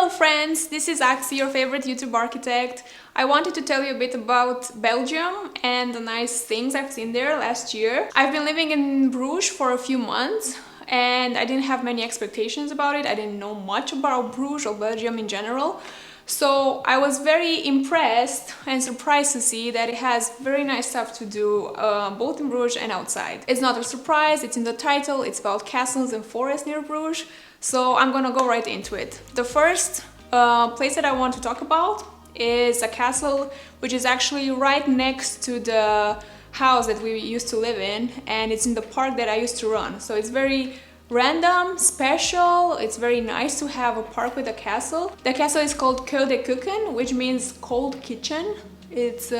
Hello friends, this is Axi, your favorite YouTube architect. I wanted to tell you a bit about Belgium and the nice things I've seen there last year. I've been living in Bruges for a few months and I didn't have many expectations about it. I didn't know much about Bruges or Belgium in general. So I was very impressed and surprised to see that it has very nice stuff to do both in Bruges and outside. It's not a surprise, it's in the title, it's about castles and forests near Bruges. So I'm gonna go right into it. The first place that I want to talk about is a castle which is actually right next to the house that we used to live in, and it's in the park that I used to run. So it's very random, special. It's very nice to have a park with a castle. The castle is called Koen De Croo, which means cold kitchen. It's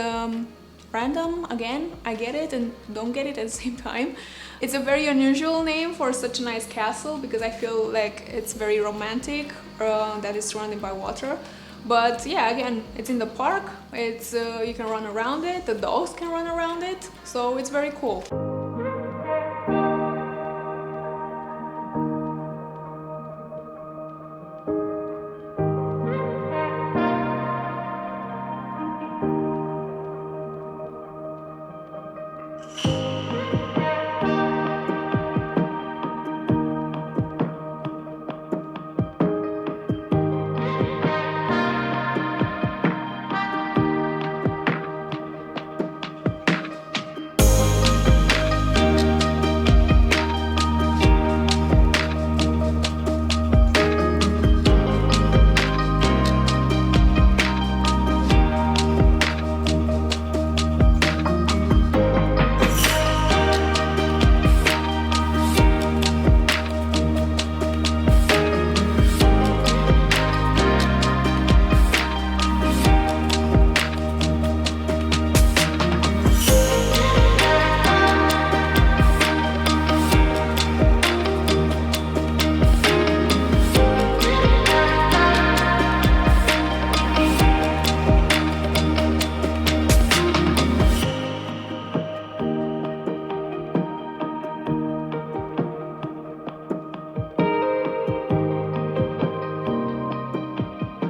random, again, I get it and don't get it at the same time. It's a very unusual name for such a nice castle because I feel like it's very romantic, that is surrounded by water. But yeah, again, it's in the park, it's you can run around it, the dogs can run around it, so it's very cool.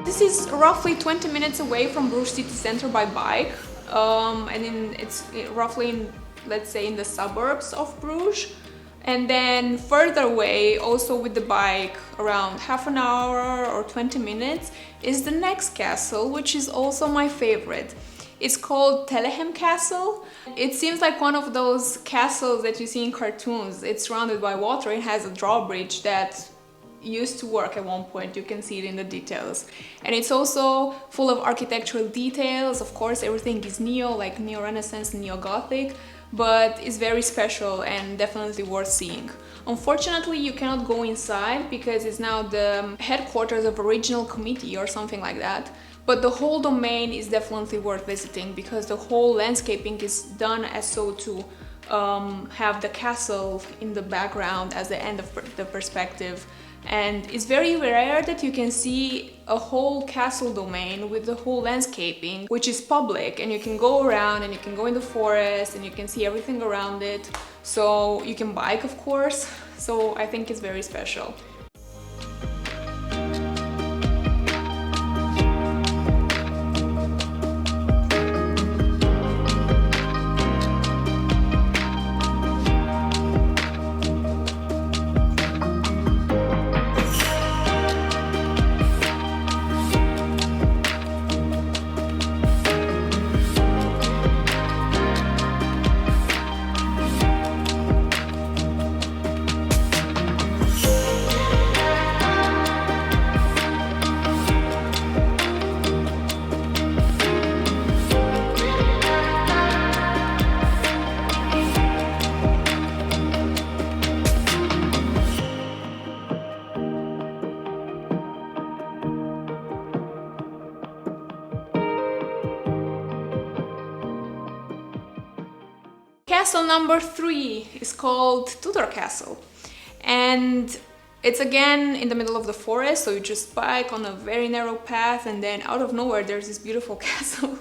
This is roughly 20 minutes away from Bruges city center by bike, and it's roughly in, let's say, in the suburbs of Bruges. And then further away, also with the bike, around half an hour or 20 minutes, is the next castle, which is also my favorite. It's called Telehem Castle. It seems like one of those castles that you see in cartoons. It's surrounded by water. It has a drawbridge that used to work at one point. You can see it in the details, and it's also full of architectural details. Of course, everything is like neo-Renaissance, neo-Gothic, but it's very special and definitely worth seeing. Unfortunately, you cannot go inside because it's now the headquarters of a regional committee or something like that, but the whole domain is definitely worth visiting because the whole landscaping is done as so to have the castle in the background as the end of the perspective. And it's very rare that you can see a whole castle domain with the whole landscaping, which is public, and you can go around and you can go in the forest and you can see everything around it. So you can bike, of course, so I think it's very special. Castle number 3 is called Tudor Castle, and it's again in the middle of the forest, so you just bike on a very narrow path, and then out of nowhere there's this beautiful castle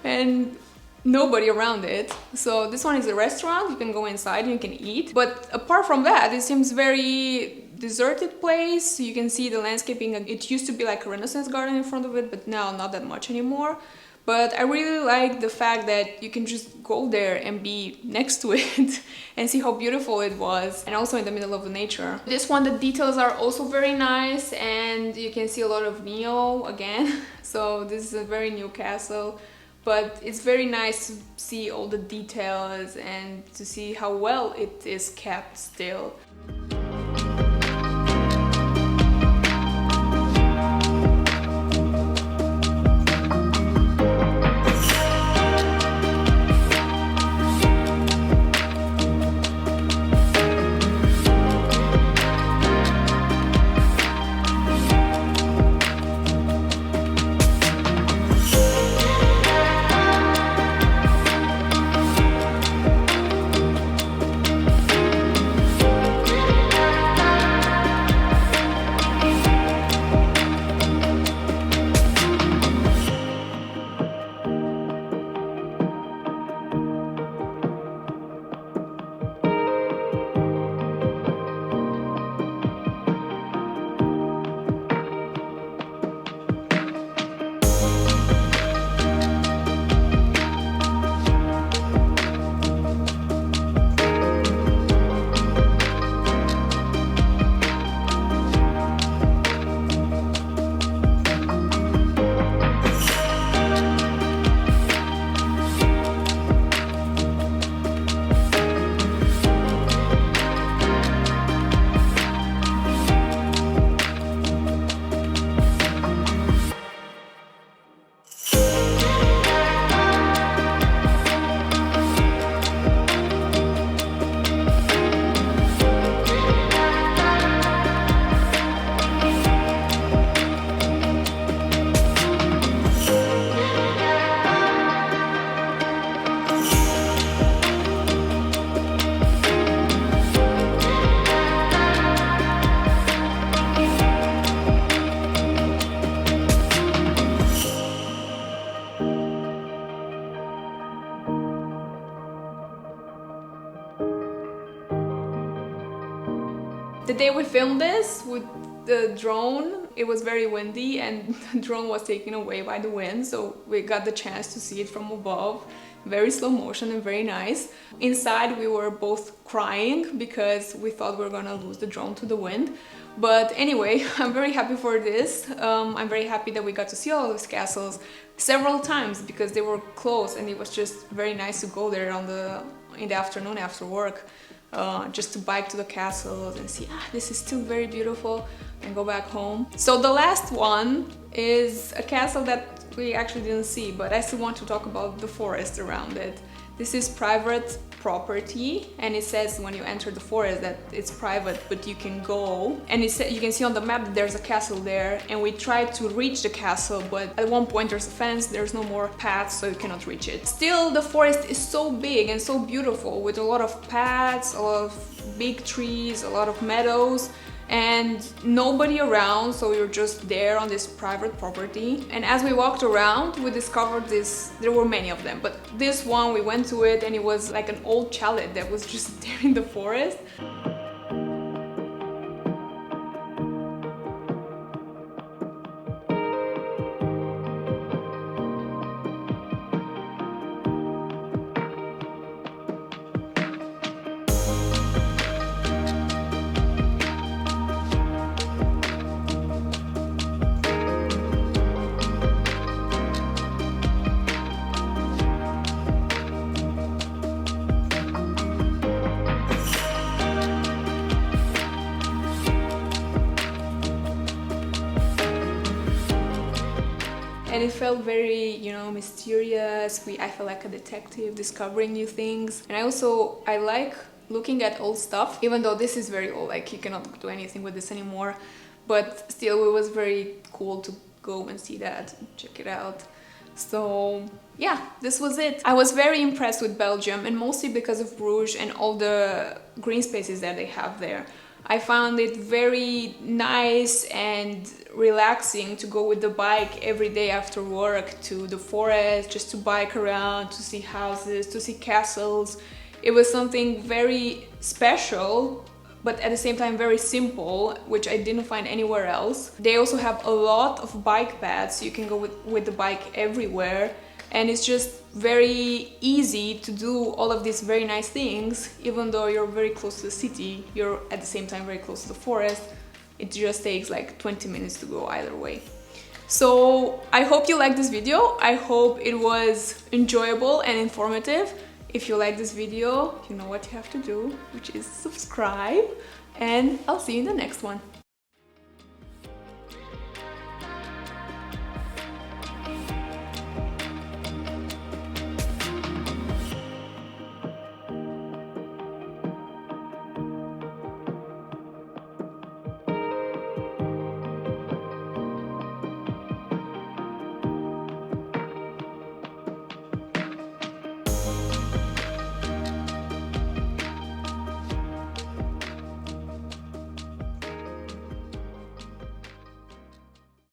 and nobody around it. So this one is a restaurant, you can go inside and you can eat, but apart from that it seems very deserted place. You can see the landscaping. It used to be like a Renaissance garden in front of it, but now not that much anymore. But I really like the fact that you can just go there and be next to it and see how beautiful it was, and also in the middle of the nature. This one, the details are also very nice, and you can see a lot of neo again. So this is a very new castle, but it's very nice to see all the details and to see how well it is kept still. The day we filmed this with the drone, it was very windy and the drone was taken away by the wind, so we got the chance to see it from above. Very slow motion and very nice. Inside we were both crying because we thought we were gonna lose the drone to the wind. But anyway, I'm very happy for this. I'm very happy that we got to see all those castles several times because they were close, and it was just very nice to go there in the afternoon after work. Just to bike to the castles and see, this is still very beautiful, and go back home. So the last one is a castle that we actually didn't see, but I still want to talk about the forest around it. This is private property, and it says when you enter the forest that it's private, but you can go. And you can see on the map that there's a castle there, and we tried to reach the castle, but at one point there's a fence, there's no more paths, so you cannot reach it. Still, the forest is so big and so beautiful, with a lot of paths, a lot of big trees, a lot of meadows, and nobody around, so you're just there on this private property. And as we walked around, we discovered this, there were many of them, but this one, we went to it and it was like an old chalet that was just there in the forest. And it felt very, you know, mysterious. I felt like a detective discovering new things. And I like looking at old stuff, even though this is very old, like you cannot do anything with this anymore. But still, it was very cool to go and see that, check it out. So yeah, this was it. I was very impressed with Belgium, and mostly because of Bruges and all the green spaces that they have there. I found it very nice and relaxing to go with the bike every day after work to the forest, just to bike around, to see houses, to see castles. It was something very special, but at the same time very simple, which I didn't find anywhere else. They also have a lot of bike paths, so you can go with the bike everywhere, and it's just very easy to do all of these very nice things. Even though you're very close to the city, you're at the same time very close to the forest. It just takes like 20 minutes to go either way. So I hope you liked this video. I hope it was enjoyable and informative. If you like this video, you know what you have to do, which is subscribe, and I'll see you in the next one.